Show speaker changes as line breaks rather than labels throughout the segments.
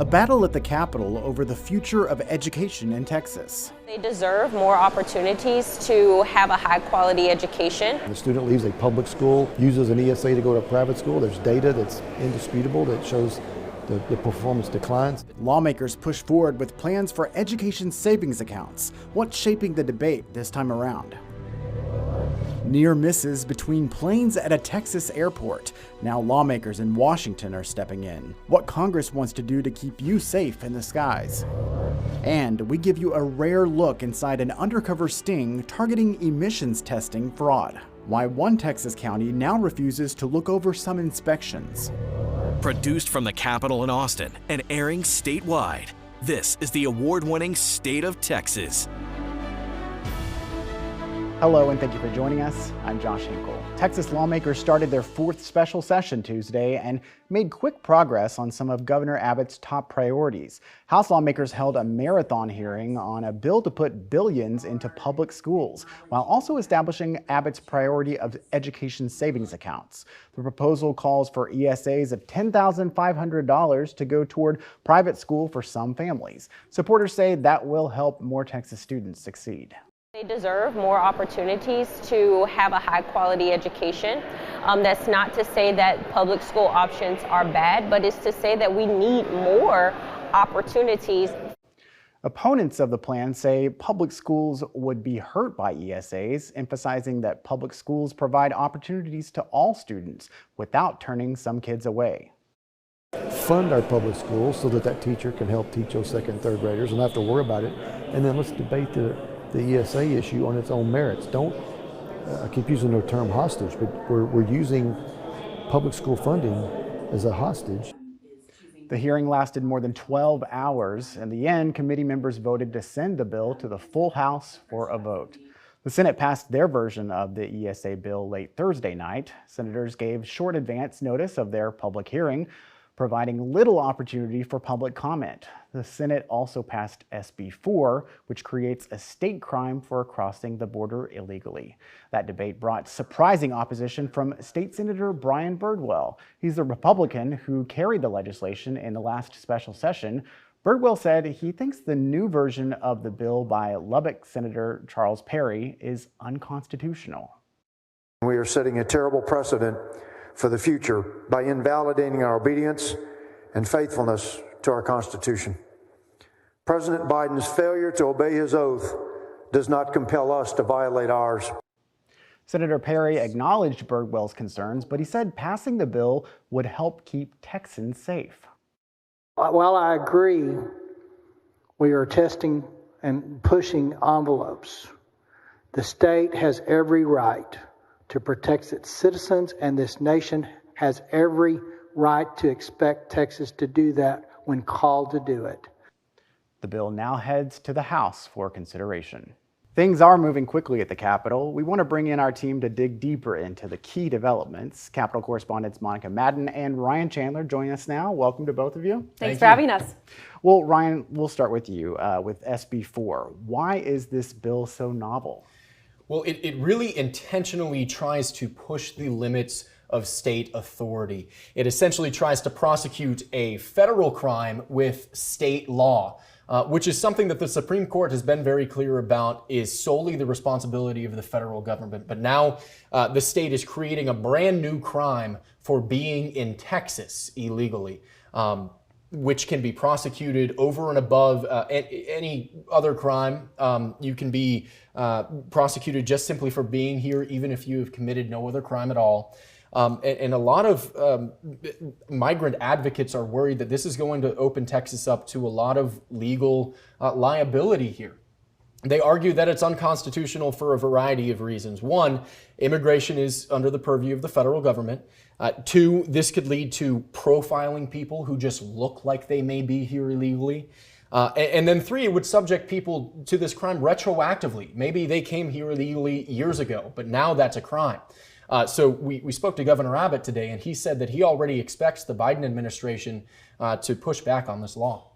A battle at the Capitol over the future of education in Texas.
They deserve more opportunities to have a high-quality education.
The student leaves a public school, uses an ESA to go to a private school. There's data that's indisputable that shows the performance declines.
Lawmakers push forward with plans for education savings accounts. What's shaping the debate this time around? Near misses between planes at a Texas airport. Now lawmakers in Washington are stepping in. What Congress wants to do to keep you safe in the skies. And we give you a rare look inside an undercover sting targeting emissions testing fraud. Why one Texas county now refuses to look over some inspections.
Produced from the Capitol in Austin and airing statewide, this is the award-winning State of Texas.
Hello and thank you for joining us. I'm Josh Hinkle. Texas lawmakers started their fourth special session Tuesday and made quick progress on some of Governor Abbott's top priorities. House lawmakers held a marathon hearing on a bill to put billions into public schools, while also establishing Abbott's priority of education savings accounts. The proposal calls for ESAs of $10,500 to go toward private school for some families. Supporters say that will help more Texas students succeed.
They deserve more opportunities to have a high-quality education. That's not to say that public school options are bad, but it's to say that we need more opportunities.
Opponents of the plan say public schools would be hurt by ESAs, emphasizing that public schools provide opportunities to all students without turning some kids away.
Fund our public schools so that teacher can help teach those second and third graders and not have to worry about it. And then let's debate the ESA issue on its own merits. Don't, I keep using the term hostage, but we're using public school funding as a hostage.
The hearing lasted more than 12 hours. In the end, committee members voted to send the bill to the full House for a vote. The Senate passed their version of the ESA bill late Thursday night. Senators gave short advance notice of their public hearing, providing little opportunity for public comment. The Senate also passed SB 4, which creates a state crime for crossing the border illegally. That debate brought surprising opposition from State Senator Brian Birdwell. He's the Republican who carried the legislation in the last special session. Birdwell said he thinks the new version of the bill by Lubbock Senator Charles Perry is unconstitutional.
We are setting a terrible precedent for the future by invalidating our obedience and faithfulness to our Constitution. President Biden's failure to obey his oath does not compel us to violate ours.
Senator Perry acknowledged Birdwell's concerns, but he said passing the bill would help keep Texans safe.
While I agree we are testing and pushing envelopes, the state has every right to protect its citizens, and this nation has every right to expect Texas to do that when called to do it.
The bill now heads to the House for consideration. Things are moving quickly at the Capitol. We want to bring in our team to dig deeper into the key developments. Capitol correspondents Monica Madden and Ryan Chandler join us now. Welcome to both of you.
Thanks for having us.
Well, Ryan, we'll start with you with SB 4. Why is this bill so novel?
Well, it really intentionally tries to push the limits of state authority. It essentially tries to prosecute a federal crime with state law, which is something that the Supreme Court has been very clear about is solely the responsibility of the federal government. But now the state is creating a brand new crime for being in Texas illegally, which can be prosecuted over and above any other crime. You can be prosecuted just simply for being here, even if you have committed no other crime at all. And a lot of migrant advocates are worried that this is going to open Texas up to a lot of legal liability here. They argue that it's unconstitutional for a variety of reasons. One, immigration is under the purview of the federal government. Two, this could lead to profiling people who just look like they may be here illegally. And then three, it would subject people to this crime retroactively. Maybe they came here illegally years ago, but now that's a crime. So we spoke to Governor Abbott today, and he said that he already expects the Biden administration to push back on this law.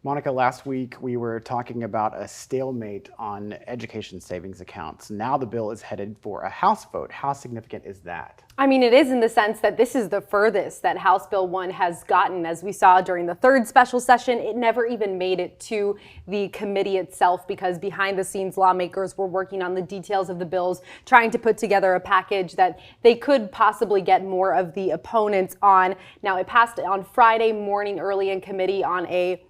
Monica, last week we were talking about a stalemate on education savings accounts. Now the bill is headed for a House vote. How significant is that?
I mean, it is in the sense that this is the furthest that House Bill 1 has gotten. As we saw during the third special session, it never even made it to the committee itself because behind the scenes lawmakers were working on the details of the bills, trying to put together a package that they could possibly get more of the opponents on. Now, it passed on Friday morning early in committee on a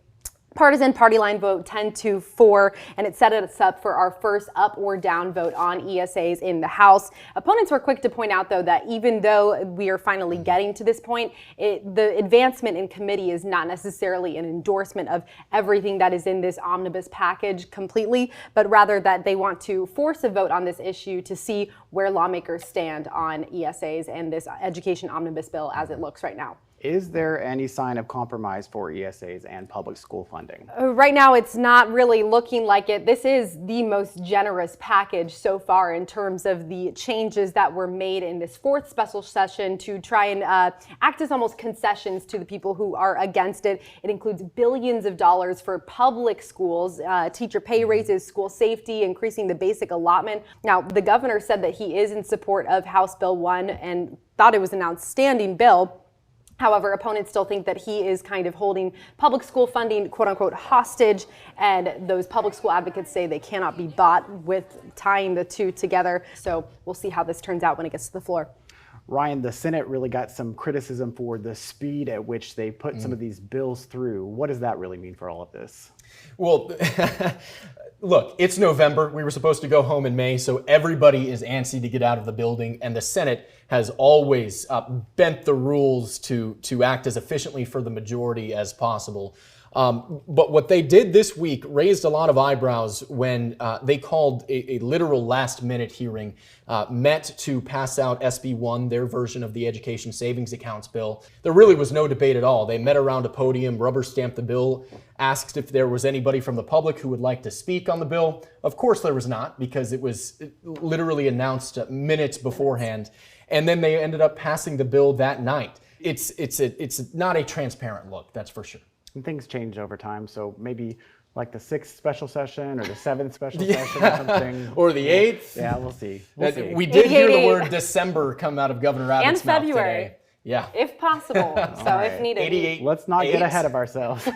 partisan party line vote 10-4, and it set us up for our first up or down vote on ESAs in the House. Opponents were quick to point out, though, that even though we are finally getting to this point, the advancement in committee is not necessarily an endorsement of everything that is in this omnibus package completely, but rather that they want to force a vote on this issue to see where lawmakers stand on ESAs and this education omnibus bill as it looks right now.
Is there any sign of compromise for ESAs and public school funding?
Right now, it's not really looking like it. This is the most generous package so far in terms of the changes that were made in this fourth special session to try and act as almost concessions to the people who are against it. It includes billions of dollars for public schools, teacher pay raises, school safety, increasing the basic allotment. Now, the governor said that he is in support of House Bill 1 and thought it was an outstanding bill. However, opponents still think that he is kind of holding public school funding, quote unquote, hostage. And those public school advocates say they cannot be bought with tying the two together. So we'll see how this turns out when it gets to the floor.
Ryan, the Senate really got some criticism for the speed at which they put some of these bills through. What does that really mean for all of this?
Well, look, it's November. We were supposed to go home in May, so everybody is antsy to get out of the building, and the Senate has always bent the rules to act as efficiently for the majority as possible. But what they did this week raised a lot of eyebrows when they called a literal last-minute hearing, met to pass out SB 1, their version of the Education Savings Accounts bill. There really was no debate at all. They met around a podium, rubber-stamped the bill, asked if there was anybody from the public who would like to speak on the bill. Of course there was not, because it was literally announced minutes beforehand. And then they ended up passing the bill that night. It's not a transparent look, that's for sure.
And things change over time, so maybe like the 6th special session or the 7th special session or something.
Or the 8th.
Yeah, we'll see.
We did hear the word December come out of Governor Abbott's mouth
February.
today. Yeah.
If possible, so
right.
if needed.
88.
Let's not get ahead of ourselves.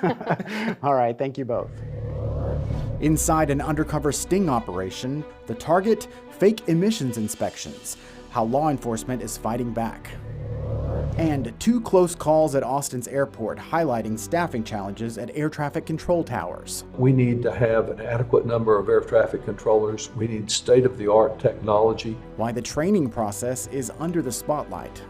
All right, thank you both. Inside an undercover sting operation, the target, fake emissions inspections, how law enforcement is fighting back. And 2 close calls at Austin's airport highlighting staffing challenges at air traffic control towers.
We need to have an adequate number of air traffic controllers. We need state-of-the-art technology.
Why the training process is under the spotlight.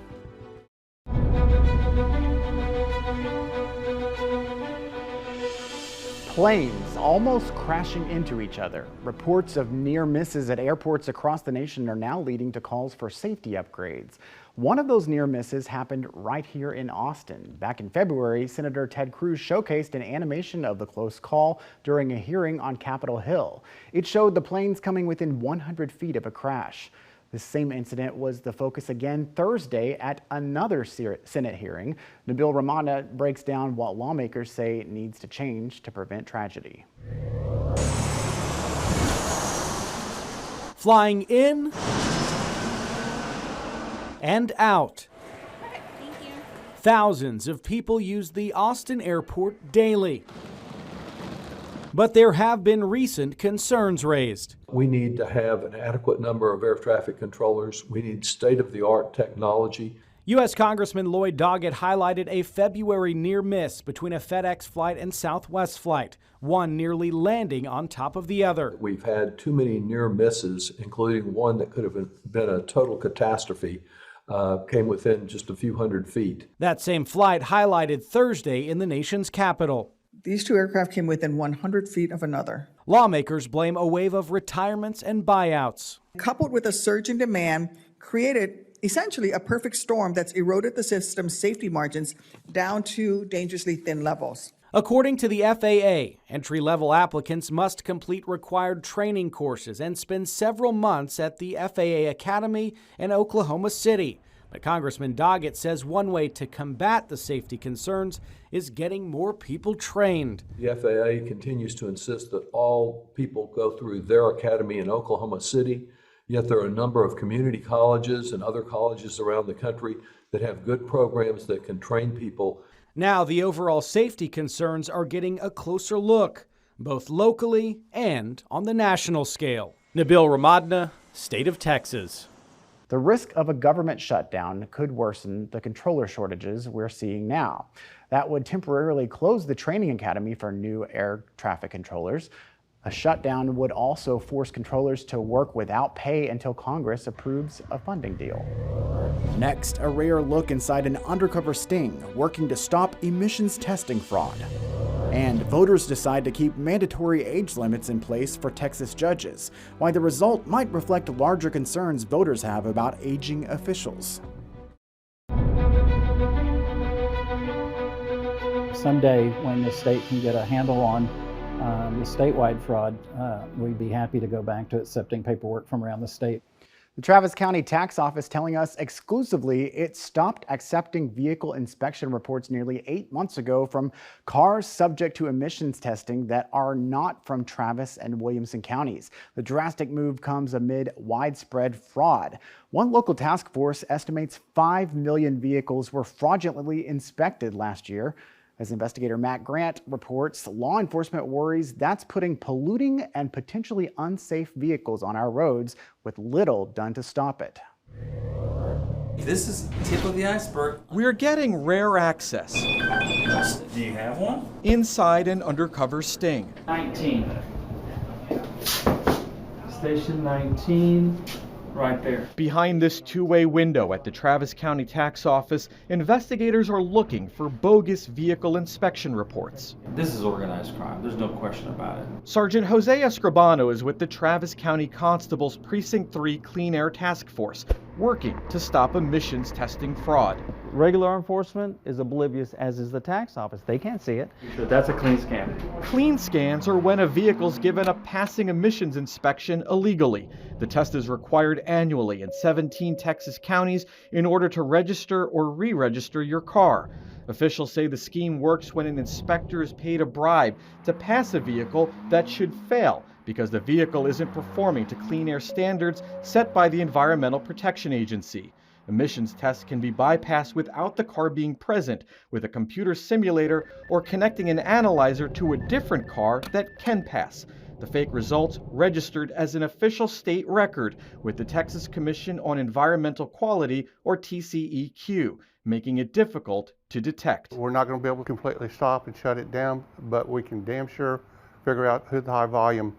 Planes almost crashing into each other. Reports of near misses at airports across the nation are now leading to calls for safety upgrades. One of those near misses happened right here in Austin. Back in February, Senator Ted Cruz showcased an animation of the close call during a hearing on Capitol Hill. It showed the planes coming within 100 feet of a crash. This same incident was the focus again Thursday at another Senate hearing. Nabil Ramana breaks down what lawmakers say needs to change to prevent tragedy.
Flying in and out. Thousands of people use the Austin airport daily. But there have been recent concerns raised.
We need to have an adequate number of air traffic controllers. We need state-of-the-art technology.
U.S. Congressman Lloyd Doggett highlighted a February near miss between a FedEx flight and Southwest flight, one nearly landing on top of the other.
We've had too many near misses, including one that could have been a total catastrophe, came within just a few hundred feet.
That same flight highlighted Thursday in the nation's capital.
These 2 aircraft came within 100 feet of another.
Lawmakers blame a wave of retirements and buyouts.
Coupled with a surge in demand, created essentially a perfect storm that's eroded the system's safety margins down to dangerously thin levels.
According to the FAA, entry-level applicants must complete required training courses and spend several months at the FAA Academy in Oklahoma City. But Congressman Doggett says one way to combat the safety concerns is getting more people trained.
The FAA continues to insist that all people go through their academy in Oklahoma City, yet there are a number of community colleges and other colleges around the country that have good programs that can train people.
Now the overall safety concerns are getting a closer look, both locally and on the national scale. Nabil Ramadna, State of Texas.
The risk of a government shutdown could worsen the controller shortages we're seeing now. That would temporarily close the training academy for new air traffic controllers. A shutdown would also force controllers to work without pay until Congress approves a funding deal. Next, a rare look inside an undercover sting working to stop emissions testing fraud. And voters decide to keep mandatory age limits in place for Texas judges, why the result might reflect larger concerns voters have about aging officials.
Someday, when the state can get a handle on the statewide fraud, we'd be happy to go back to accepting paperwork from around the state.
The Travis County Tax Office telling us exclusively it stopped accepting vehicle inspection reports nearly 8 months ago from cars subject to emissions testing that are not from Travis and Williamson counties. The drastic move comes amid widespread fraud. One local task force estimates 5 million vehicles were fraudulently inspected last year. As Investigator Matt Grant reports, law enforcement worries that's putting polluting and potentially unsafe vehicles on our roads with little done to stop it.
This is the tip of the iceberg.
We're getting rare access.
Do you have one?
Inside an undercover sting.
19. Station 19. Right there.
Behind this two-way window at the Travis County Tax Office, investigators are looking for bogus vehicle inspection reports.
This is organized crime. There's no question about it.
Sergeant Jose Escribano is with the Travis County Constable's Precinct 3 Clean Air Task Force, working to stop emissions testing fraud.
Regular enforcement is oblivious, as is the tax office. They can't see it.
So that's a clean scan.
Clean scans are when a vehicle's given a passing emissions inspection illegally. The test is required annually in 17 Texas counties in order to register or re-register your car. Officials say the scheme works when an inspector is paid a bribe to pass a vehicle that should fail because the vehicle isn't performing to clean air standards set by the Environmental Protection Agency. Emissions tests can be bypassed without the car being present with a computer simulator or connecting an analyzer to a different car that can pass. The fake results registered as an official state record with the Texas Commission on Environmental Quality, or TCEQ, making it difficult to detect.
We're not going to be able to completely stop and shut it down, but we can damn sure figure out who the high volume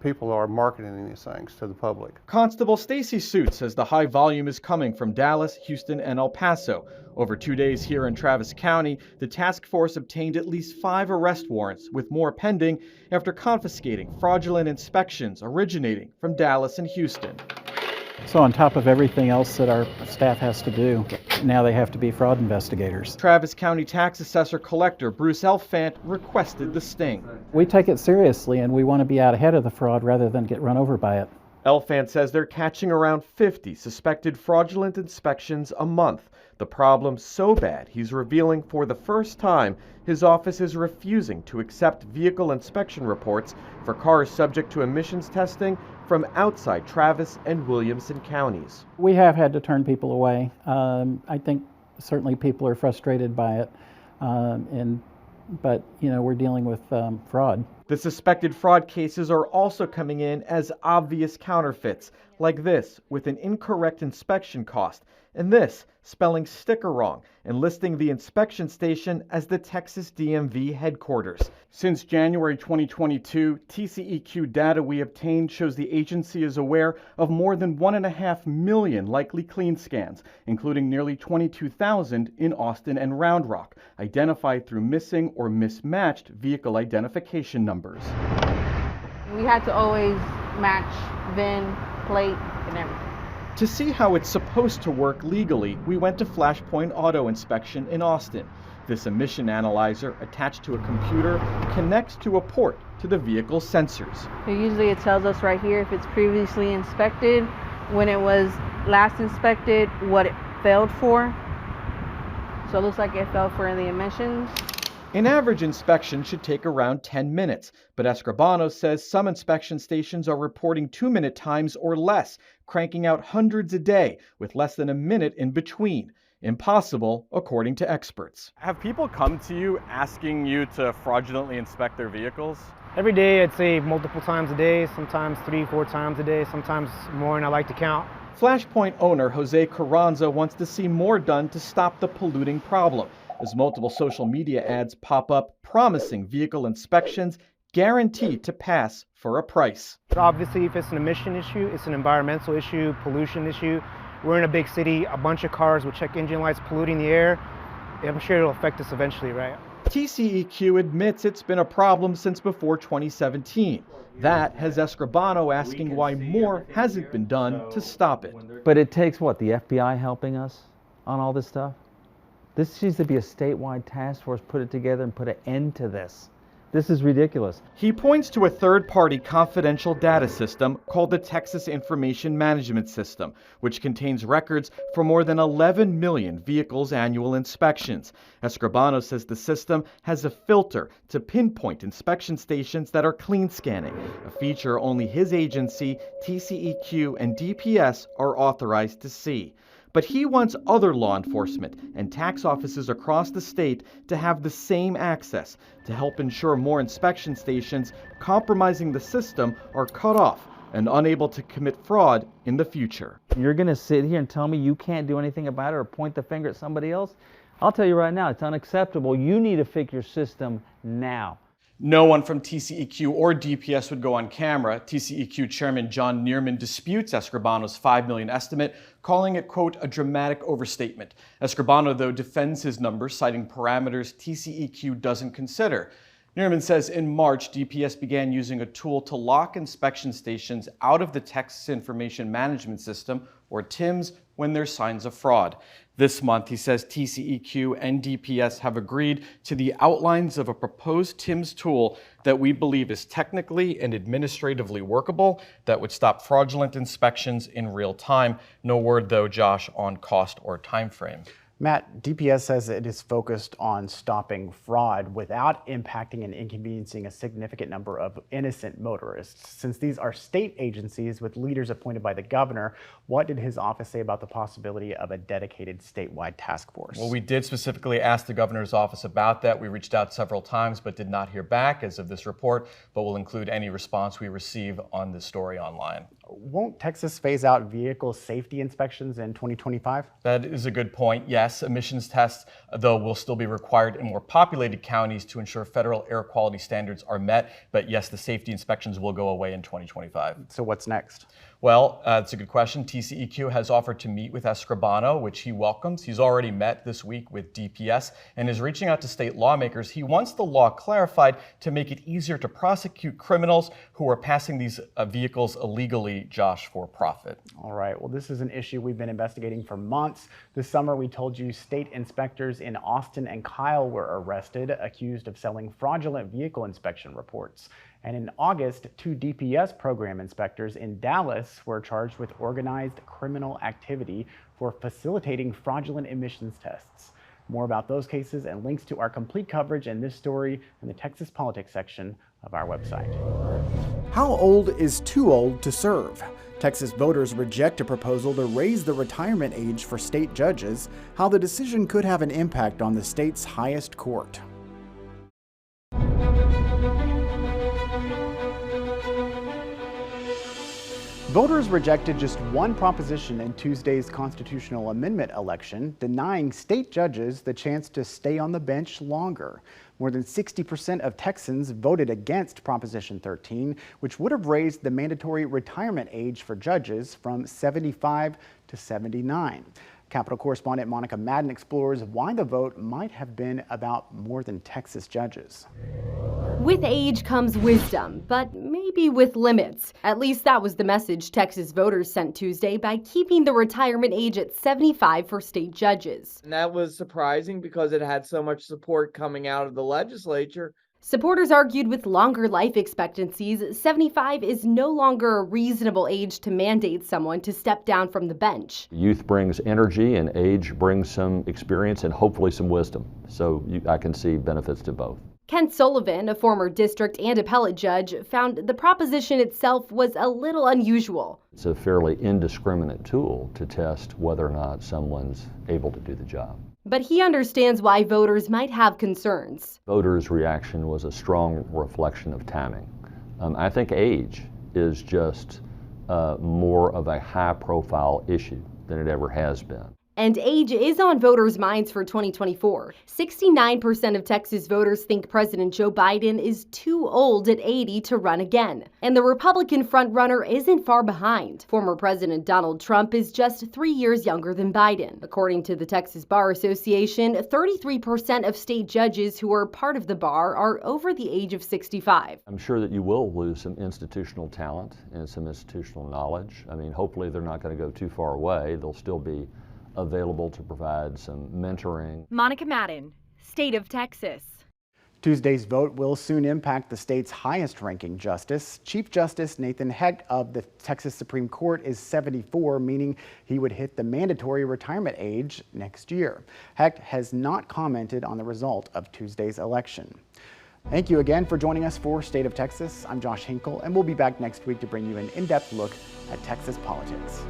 people are marketing these things to the public.
Constable Stacy Suit says the high volume is coming from Dallas, Houston, and El Paso. Over 2 days here in Travis County, the task force obtained at least 5 arrest warrants, with more pending after confiscating fraudulent inspections originating from Dallas and Houston.
So on top of everything else that our staff has to do, now they have to be fraud investigators.
Travis County Tax Assessor Collector Bruce Elfant requested the sting.
We take it seriously and we want to be out ahead of the fraud rather than get run over by it.
Elfant says they're catching around 50 suspected fraudulent inspections a month. The problem's so bad, he's revealing for the first time his office is refusing to accept vehicle inspection reports for cars subject to emissions testing from outside Travis and Williamson counties.
We have had to turn people away. I think certainly people are frustrated by it, but we're dealing with fraud.
The suspected fraud cases are also coming in as obvious counterfeits, like this with an incorrect inspection cost, and this spelling sticker wrong and listing the inspection station as the Texas DMV headquarters. Since January 2022, TCEQ data we obtained shows the agency is aware of more than 1.5 million likely clean scans, including nearly 22,000 in Austin and Round Rock, identified through missing or mismatched vehicle identification numbers.
We had to always match VIN, plate, and everything.
To see how it's supposed to work legally, we went to Flashpoint Auto Inspection in Austin. This emission analyzer, attached to a computer, connects to a port to the vehicle's sensors.
So usually it tells us right here if it's previously inspected, when it was last inspected, what failed for. So it looks like it failed for the emissions.
An average inspection should take around 10 minutes, but Escribano says some inspection stations are reporting 2-minute times or less, cranking out hundreds a day with less than a minute in between. Impossible, according to experts.
Have people come to you asking you to fraudulently inspect their vehicles?
Every day, I'd say multiple times a day, sometimes 3-4 times a day, sometimes more, and I like to count.
Flashpoint owner Jose Carranza wants to see more done to stop the polluting problem, as multiple social media ads pop up promising vehicle inspections guaranteed to pass for a price.
But obviously, if it's an emission issue, it's an environmental issue, pollution issue. We're in a big city, a bunch of cars with check engine lights polluting the air. I'm sure it'll affect us eventually, right?
TCEQ admits it's been a problem since before 2017. That has Escribano asking why more hasn't been done to stop it.
But it takes what, the FBI helping us on all this stuff? This needs to be a statewide task force, put it together and put an end to this. This is ridiculous.
He points to a third-party confidential data system called the Texas Information Management System, which contains records for more than 11 million vehicles' annual inspections. Escribano says the system has a filter to pinpoint inspection stations that are clean scanning, a feature only his agency, TCEQ, and DPS are authorized to see. But he wants other law enforcement and tax offices across the state to have the same access to help ensure more inspection stations compromising the system are cut off and unable to commit fraud in the future.
You're going to sit here and tell me you can't do anything about it or point the finger at somebody else? I'll tell you right now, it's unacceptable. You need to fix your system now.
No one from TCEQ or DPS would go on camera. TCEQ Chairman John Neerman disputes Escribano's $5 million estimate, calling it, quote, a dramatic overstatement. Escribano, though, defends his numbers, citing parameters TCEQ doesn't consider. Neerman says in March, DPS began using a tool to lock inspection stations out of the Texas Information Management System, or TIMS, when there's signs of fraud. This month, he says TCEQ and DPS have agreed to the outlines of a proposed TIMS tool that we believe is technically and administratively workable that would stop fraudulent inspections in real time. No word, though, Josh, on cost or time frame.
Matt, DPS says it is focused on stopping fraud without impacting and inconveniencing a significant number of innocent motorists. Since these are state agencies with leaders appointed by the governor, what did his office say about the possibility of a dedicated statewide task force?
Well, we did specifically ask the governor's office about that. We reached out several times but did not hear back as of this report, but we'll include any response we receive on this story online.
Won't Texas phase out vehicle safety inspections in 2025?
That is a good point. Yes, emissions tests, though, will still be required in more populated counties to ensure federal air quality standards are met. But yes, the safety inspections will go away in 2025.
So what's next?
Well, that's a good question. TCEQ has offered to meet with Escribano, which he welcomes. He's already met this week with DPS and is reaching out to state lawmakers. He wants the law clarified to make it easier to prosecute criminals who are passing these vehicles illegally, Josh, for profit.
All right. Well, this is an issue we've been investigating for months. This summer, we told you state inspectors in Austin and Kyle were arrested, accused of selling fraudulent vehicle inspection reports. And in August, 2 DPS program inspectors in Dallas were charged with organized criminal activity for facilitating fraudulent emissions tests. More about those cases and links to our complete coverage in this story in the Texas Politics section of our website.
How old is too old to serve? Texas voters reject a proposal to raise the retirement age for state judges. How the decision could have an impact on the state's highest court.
Voters rejected just one proposition in Tuesday's constitutional amendment election, denying state judges the chance to stay on the bench longer. More than 60% of Texans voted against Proposition 13, which would have raised the mandatory retirement age for judges from 75 to 79. Capitol correspondent Monica Madden explores why the vote might have been about more than Texas judges.
With age comes wisdom, but maybe with limits. At least that was the message Texas voters sent Tuesday by keeping the retirement age at 75 for state judges.
And that was surprising because it had so much support coming out of the legislature.
Supporters argued with longer life expectancies, 75 is no longer a reasonable age to mandate someone to step down from the bench.
Youth brings energy and age brings some experience and hopefully some wisdom. So I can see benefits to both.
Ken Sullivan, a former district and appellate judge, found the proposition itself was a little unusual.
It's a fairly indiscriminate tool to test whether or not someone's able to do the job.
But he understands why voters might have concerns.
Voters' reaction was a strong reflection of timing. I think age is just more of a high-profile issue than it ever has been.
And age is on voters' minds for 2024. 69% of Texas voters think President Joe Biden is too old at 80 to run again. And the Republican frontrunner isn't far behind. Former President Donald Trump is just 3 years younger than Biden. According to the Texas Bar Association, 33% of state judges who are part of the bar are over the age of 65.
I'm sure that you will lose some institutional talent and some institutional knowledge. I mean, hopefully they're not going to go too far away. They'll still be available to provide some mentoring.
Monica Madden, State of Texas.
Tuesday's vote will soon impact the state's highest-ranking justice. Chief Justice Nathan Hecht of the Texas Supreme Court is 74, meaning he would hit the mandatory retirement age next year. Hecht has not commented on the result of Tuesday's election. Thank you again for joining us for State of Texas. I'm Josh Hinkle, and we'll be back next week to bring you an in-depth look at Texas politics.